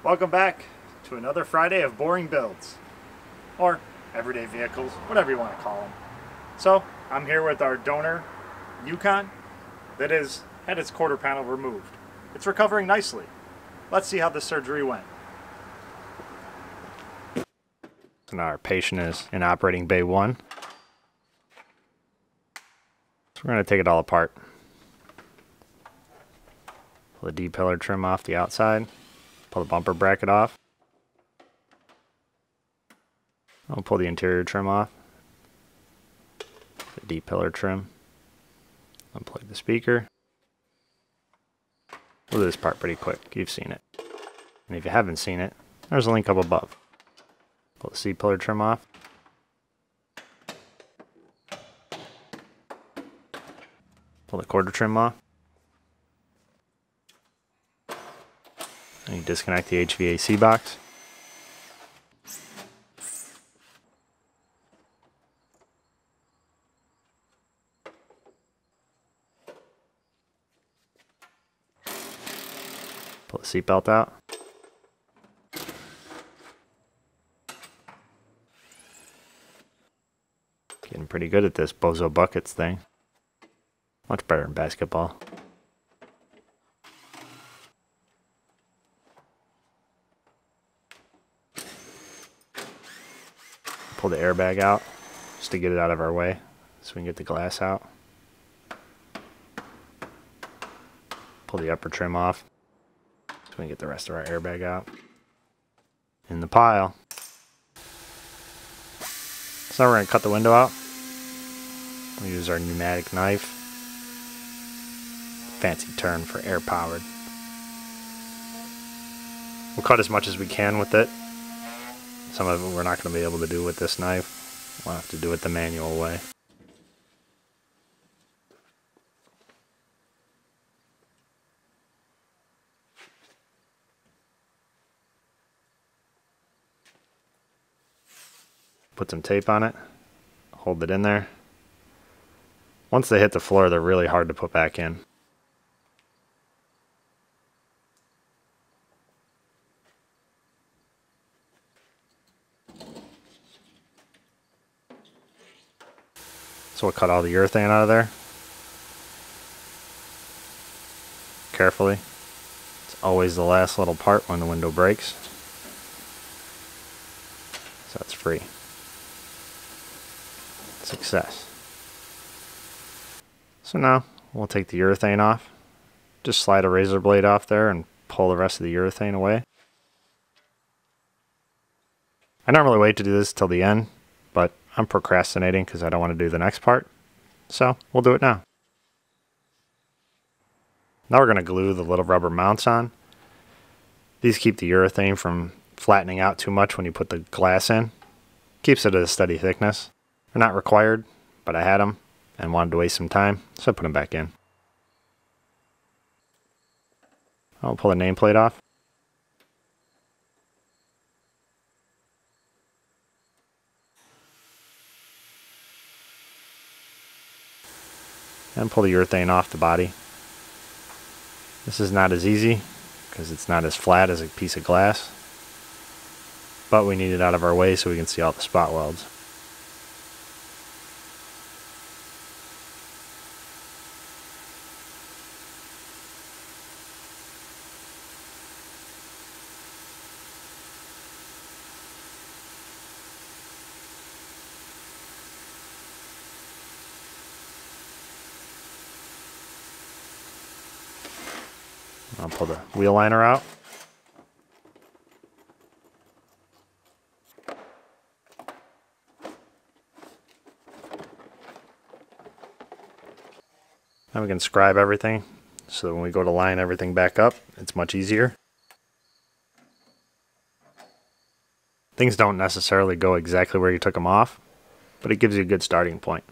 Welcome back to another Friday of boring builds, or everyday vehicles, whatever you want to call them. So I'm here with our donor Yukon that has had its quarter panel removed. It's recovering nicely. Let's see how the surgery went. So now our patient is in operating bay 1. So we're going to take it all apart. Pull the D-pillar trim off the outside. Pull the bumper bracket off. I'll pull the interior trim off. The D-pillar trim. Unplug the speaker. We'll do this part pretty quick. You've seen it. And if you haven't seen it, there's a link up above. Pull the C-pillar trim off. Pull the quarter trim off. And you disconnect the HVAC box. Pull the seat belt out. Getting pretty good at this bozo buckets thing. Much better in basketball. Pull the airbag out just to get it out of our way so we can get the glass out. Pull the upper trim off so we can get the rest of our airbag out. In the pile. So now we're going to cut the window out. We'll use our pneumatic knife. Fancy term for air powered. We'll cut as much as we can with it. Some of it we're not going to be able to do with this knife. We'll have to do it the manual way. Put some tape on it. Hold it in there. Once they hit the floor, they're really hard to put back in. So we'll cut all the urethane out of there. Carefully. It's always the last little part when the window breaks. So it's free. Success. So now we'll take the urethane off. Just slide a razor blade off there and pull the rest of the urethane away. I normally wait to do this till the end, but I'm procrastinating because I don't want to do the next part. So we'll do it now. Now we're going to glue the little rubber mounts on. These keep the urethane from flattening out too much when you put the glass in. Keeps it at a steady thickness. They're not required, but I had them and wanted to waste some time, so I put them back in. I'll pull the nameplate off. And pull the urethane off the body. This is not as easy because it's not as flat as a piece of glass, but we need it out of our way so we can see all the spot welds. I'll pull the wheel liner out. Now we can scribe everything so that when we go to line everything back up, it's much easier. Things don't necessarily go exactly where you took them off, but it gives you a good starting point.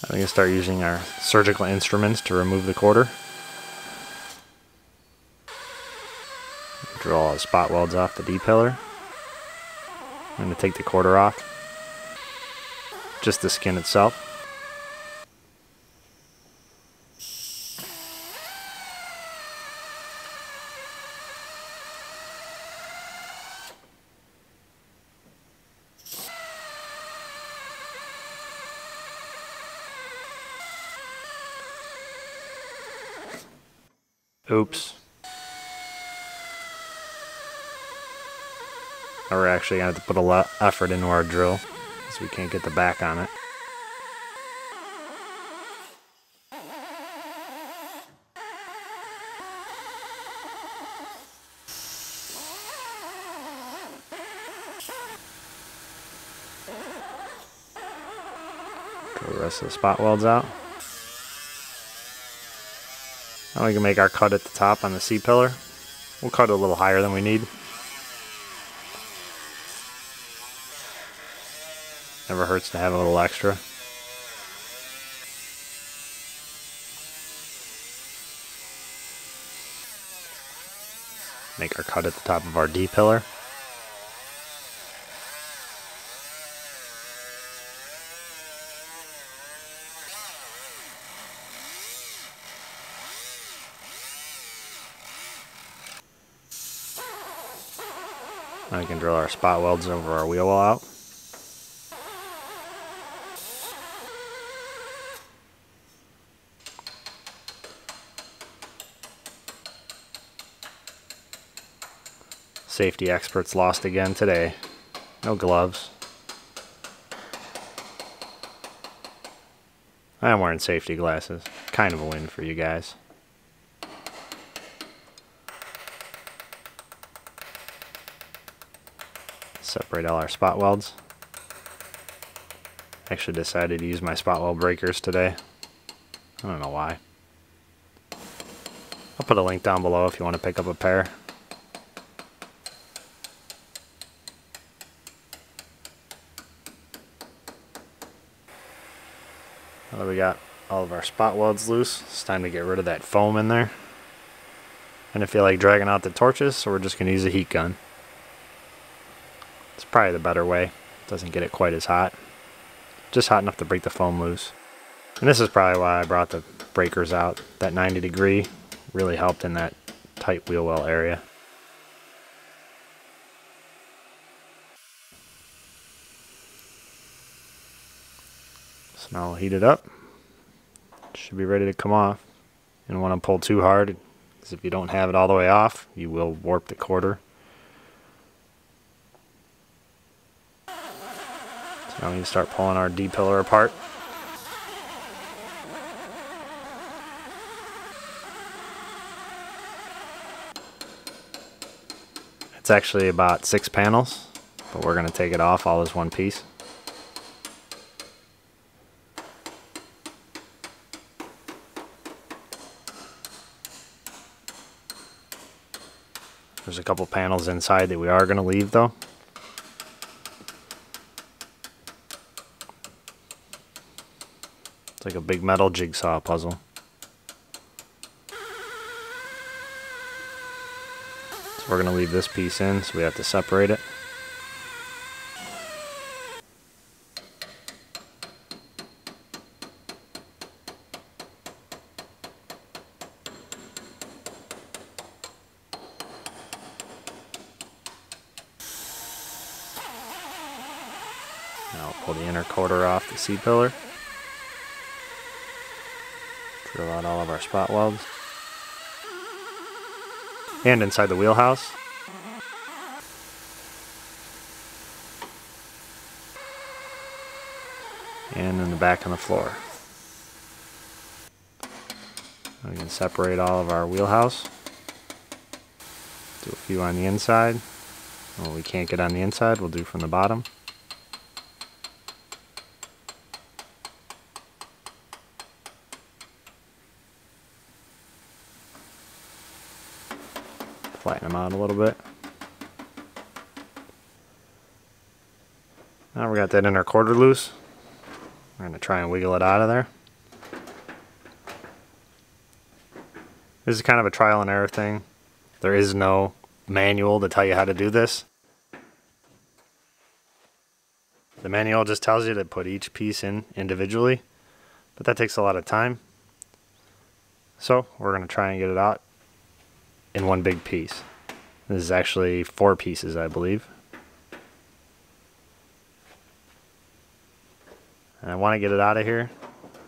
I'm going to start using our surgical instruments to remove the quarter. Drill all the spot welds off the D-pillar. I'm going to take the quarter off. Just the skin itself. Oops. Now we're actually going to have to put a lot of effort into our drill because we can't get the back on it. Pull the rest of the spot welds out. Now we can make our cut at the top on the C-pillar. We'll cut it a little higher than we need. Never hurts to have a little extra. Make our cut at the top of our D-pillar. Now we can drill our spot welds over our wheel well out. Safety experts lost again today. No gloves. I'm wearing safety glasses. Kind of a win for you guys. Separate all our spot welds. Actually decided to use my spot weld breakers today. I don't know why. I'll put a link down below if you want to pick up a pair. Now that we got all of our spot welds loose, it's time to get rid of that foam in there. I didn't feel like dragging out the torches, so we're just going to use a heat gun. It's probably the better way. It doesn't get it quite as hot. Just hot enough to break the foam loose. And this is probably why I brought the breakers out. That 90 degree really helped in that tight wheel well area. So now I'll heat it up. It should be ready to come off. You don't want to pull too hard, because if you don't have it all the way off, you will warp the quarter. So now we can start pulling our D-pillar apart. It's actually about 6 panels, but we're going to take it off all as one piece. There's a couple panels inside that we are going to leave though. It's like a big metal jigsaw puzzle. So we're going to leave this piece in, so we have to separate it. Now I'll pull the inner quarter off the C-pillar. Drill out all of our spot welds. And inside the wheelhouse. And in the back on the floor. We can separate all of our wheelhouse. Do a few on the inside. What we can't get on the inside, we'll do from the bottom. Flatten them out a little bit. Now we got that inner quarter loose. We're going to try and wiggle it out of there. This is kind of a trial and error thing. There is no manual to tell you how to do this. The manual just tells you to put each piece in individually, but that takes a lot of time. So we're going to try and get it out in one big piece. This is actually 4 pieces, I believe. And I want to get it out of here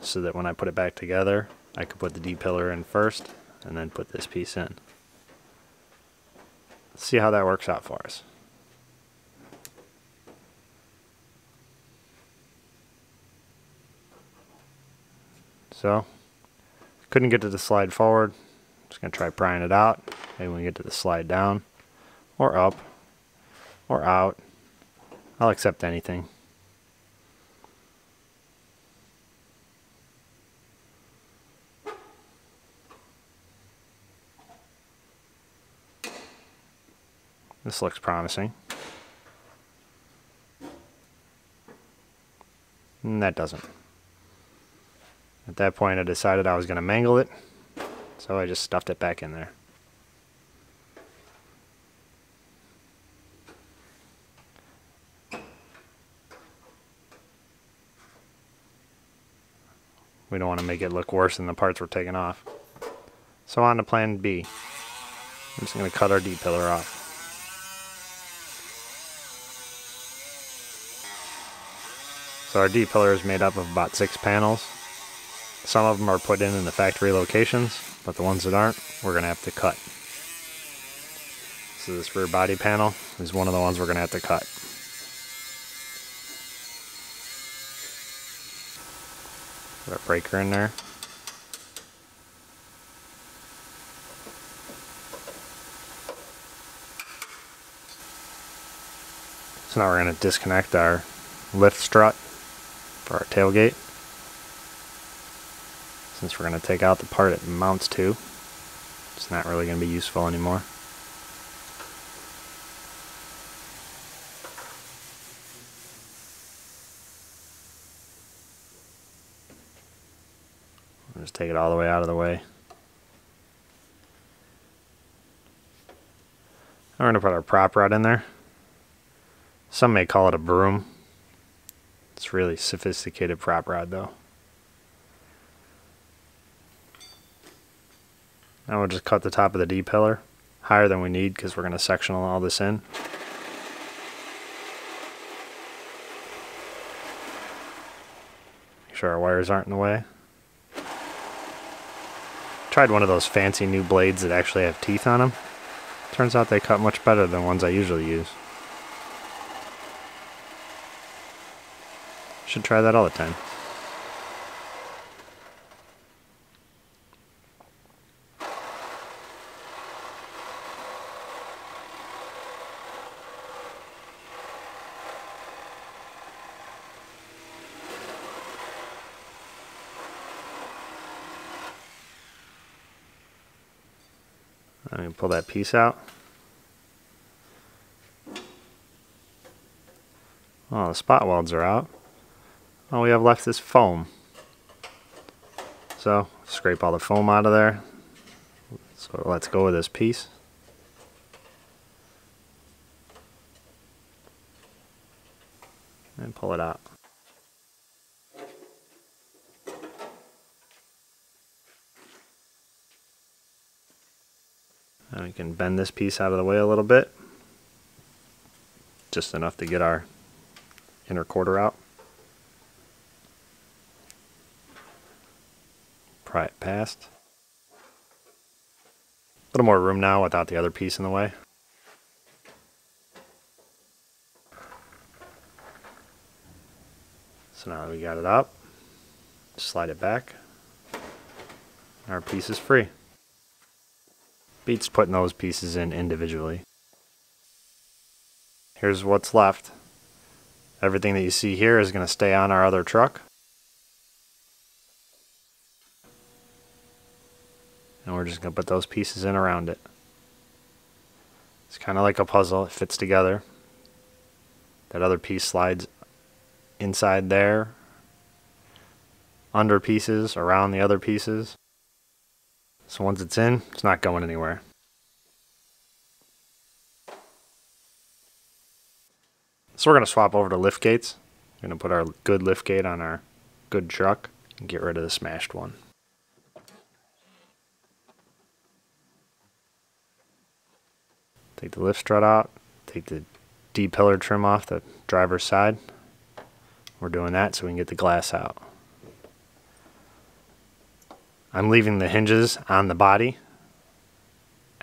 so that when I put it back together, I could put the D-pillar in first and then put this piece in. Let's see how that works out for us. So, couldn't get to the slide forward. Just going to try prying it out. Maybe we can get to the slide down, or up, or out. I'll accept anything. This looks promising. And that doesn't. At that point I decided I was going to mangle it, so I just stuffed it back in there. We don't want to make it look worse than the parts we're taking off. So on to plan B. I'm just going to cut our D-pillar off. So our D-pillar is made up of about 6 panels. Some of them are put in the factory locations, but the ones that aren't, we're going to have to cut. So this rear body panel is one of the ones we're going to have to cut. Put our breaker in there. So now we're going to disconnect our lift strut for our tailgate. Since we're going to take out the part it mounts to, it's not really going to be useful anymore. I'll just take it all the way out of the way. Now we're going to put our prop rod in there. Some may call it a broom. It's really sophisticated prop rod though. Now we'll just cut the top of the D-pillar higher than we need because we're going to sectional all this in. Make sure our wires aren't in the way. Tried one of those fancy new blades that actually have teeth on them. Turns out they cut much better than ones I usually use. Should try that all the time. Let me pull that piece out. Oh, the spot welds are out. All we have left is foam. So, scrape all the foam out of there. So let's go with this piece. And pull it out. And we can bend this piece out of the way a little bit. Just enough to get our inner quarter out. Pry it past. A little more room now without the other piece in the way. So now that we got it up, slide it back. Our piece is free. Beats putting those pieces in individually. Here's what's left. Everything that you see here is going to stay on our other truck. And we're just going to put those pieces in around it. It's kind of like a puzzle. It fits together. That other piece slides inside there, under pieces, around the other pieces. So once it's in, it's not going anywhere. So we're going to swap over to lift gates. We're going to put our good lift gate on our good truck and get rid of the smashed one. Take the lift strut out, take the D-pillar trim off the driver's side. We're doing that so we can get the glass out. I'm leaving the hinges on the body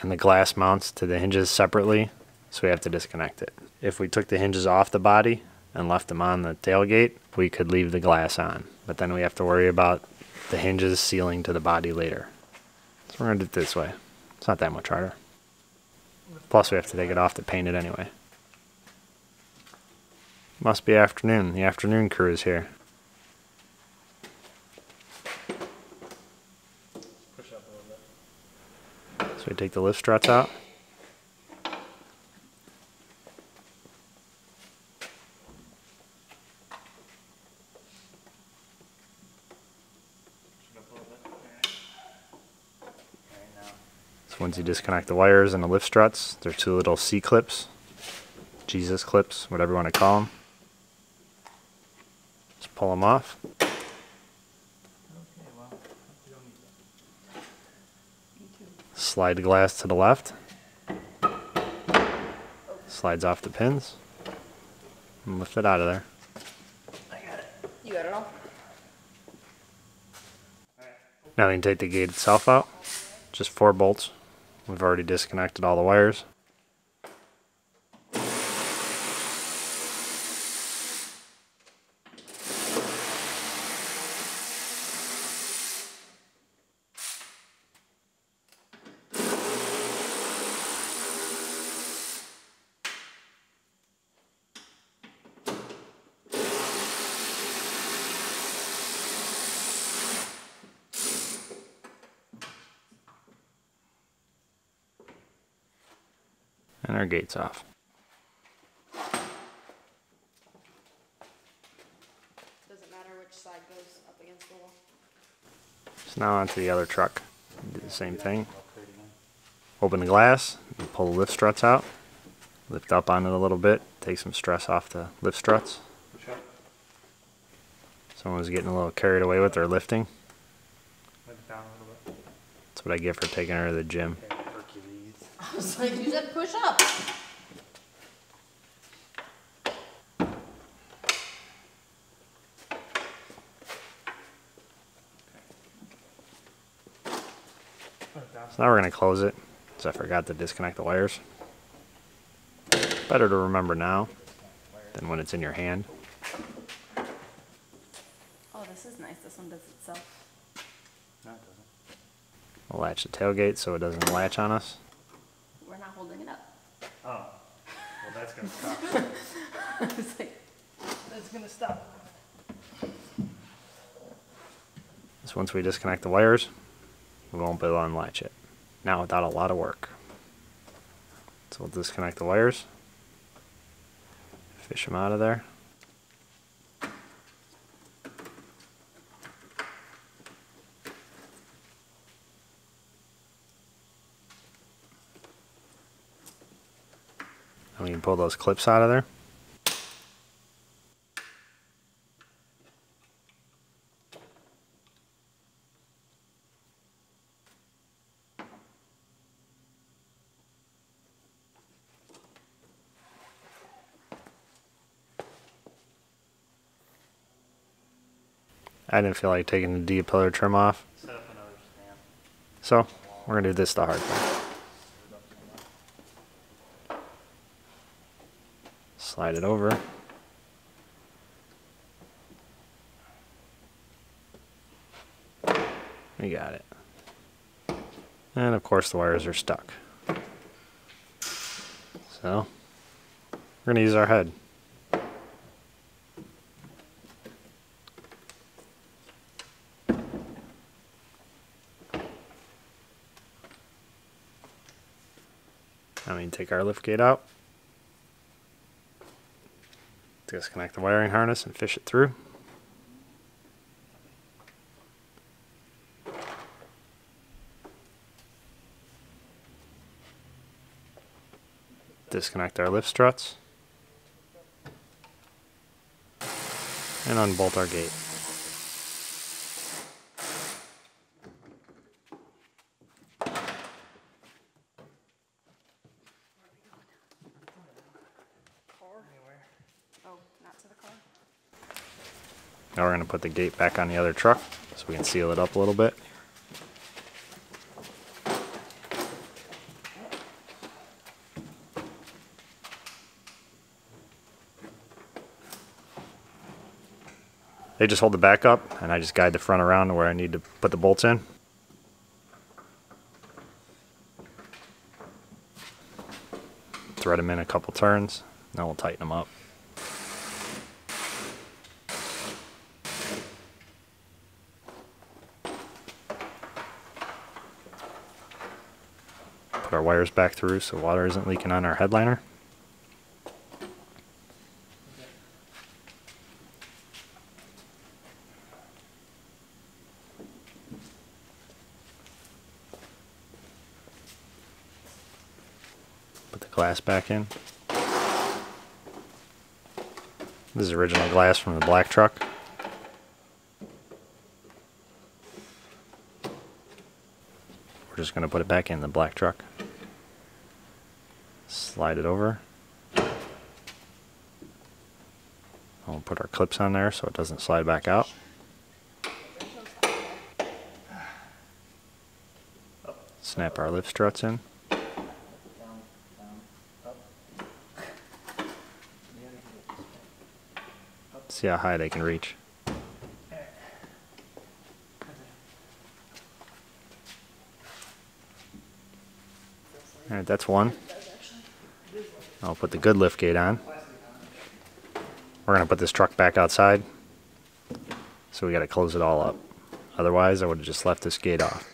and the glass mounts to the hinges separately, so we have to disconnect it. If we took the hinges off the body and left them on the tailgate, we could leave the glass on, but then we have to worry about the hinges sealing to the body later. So we're gonna do it this way. It's not that much harder. Plus we have to take it off to paint it anyway. Must be afternoon. The afternoon crew is here. Push up a little bit. So we take the lift struts out. So once you disconnect the wires and the lift struts, they're two little C-clips, Jesus clips, whatever you want to call them. Just pull them off. Slide the glass to the left. Slides off the pins. And lift it out of there. I got it. You got it all? Now we can take the gate itself out. Just 4 bolts. We've already disconnected all the wires. And our gate's off. Does it matter which side goes up against the wall? So now onto the other truck. Do the same thing. Open the glass, and pull the lift struts out. Lift up on it a little bit, take some stress off the lift struts. Someone was getting a little carried away with their lifting. Down a little bit. That's what I get for taking her to the gym. I was like, you said push up. So now we're going to close it, because I forgot to disconnect the wires. Better to remember now than when it's in your hand. Oh, this is nice. This one does itself. No, it doesn't. We'll latch the tailgate so it doesn't latch on us. We're not holding it up. Oh. Well, that's going to stop. I was like, that's gonna stop. So once we disconnect the wires, we won't be able to unlatch it. Now without a lot of work. So we'll disconnect the wires. Fish them out of there. And we can pull those clips out of there. I didn't feel like taking the D-pillar trim off. Set up another stand. So we're going to do this the hard way. Slide it over. We got it. And of course the wires are stuck. So we're going to use our head. Now we can take our lift gate out. Disconnect the wiring harness and fish it through. Disconnect our lift struts. And unbolt our gate. Oh, not to the car? Now we're going to put the gate back on the other truck so we can seal it up a little bit. They just hold the back up, and I just guide the front around to where I need to put the bolts in. Thread them in a couple turns, then we'll tighten them up. Put our wires back through so water isn't leaking on our headliner. Put the glass back in. This is original glass from the black truck. We're just going to put it back in the black truck. Slide it over. We'll put our clips on there so it doesn't slide back out. Snap our lift struts in. See how high they can reach. Alright, that's one. I'll put the good lift gate on. We're going to put this truck back outside, so we got to close it all up. Otherwise, I would have just left this gate off.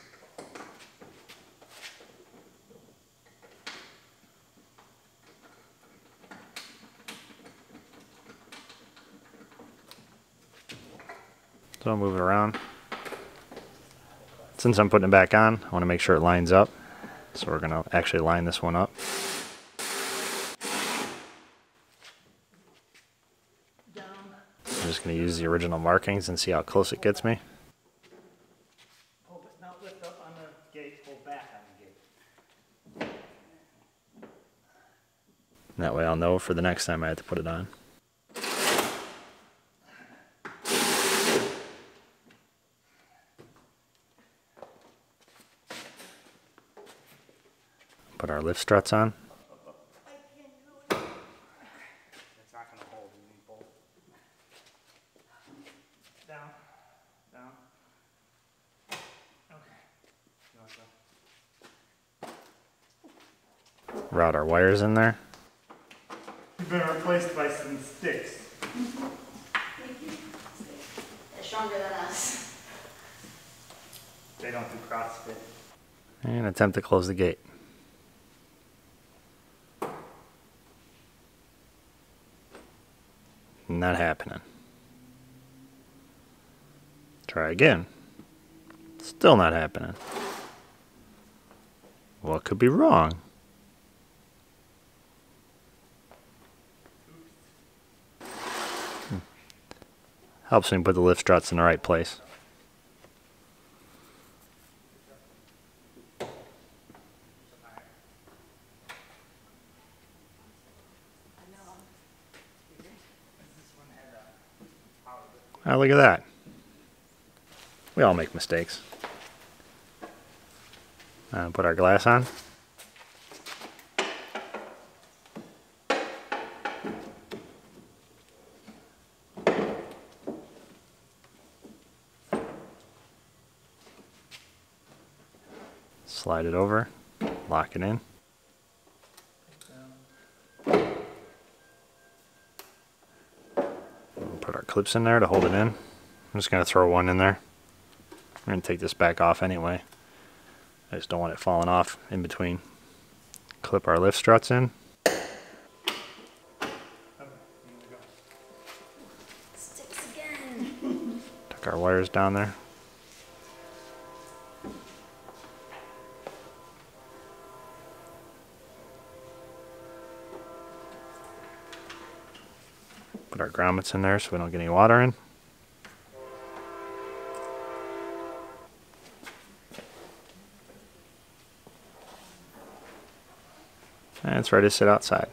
So I'll move it around. Since I'm putting it back on, I want to make sure it lines up. So we're going to actually line this one up. I'm just going to use the original markings and see how close it gets me. Hold it, now lift up on the gate, hold back on the gate. And that way I'll know for the next time I have to put it on. Put our lift struts on. It's not going to hold, you need bolt. Down, down. Okay. You want to go? Route our wires in there. You've been replaced by some sticks. They're stronger than us. They don't do CrossFit. And attempt to close the gate. Not happening. Try again. Still not happening. What could be wrong? Helps me put the lift struts in the right place. Oh, look at that. We all make mistakes. Put our glass on. Slide it over, lock it in. Put our clips in there to hold it in. I'm just going to throw one in there. I'm going to take this back off anyway. I just don't want it falling off in between. Clip our lift struts in. Sticks again. Tuck our wires down there. Put our grommets in there so we don't get any water in. And it's ready to sit outside.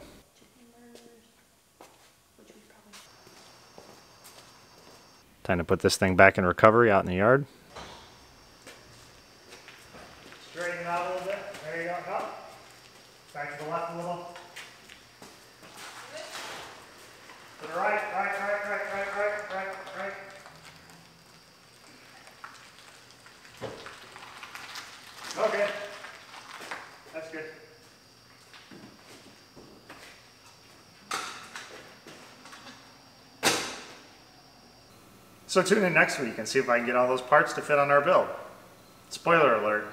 Time to put this thing back in recovery out in the yard. Straighten it out a little bit. There you go. Up. Back to the left a little. To the right. Right. Okay. That's good. So tune in next week and see if I can get all those parts to fit on our build. Spoiler alert,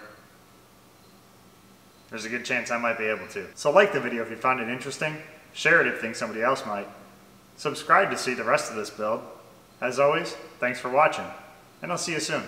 there's a good chance I might be able to. So like the video if you found it interesting, share it if you think somebody else might. Subscribe to see the rest of this build. As always, thanks for watching, and I'll see you soon.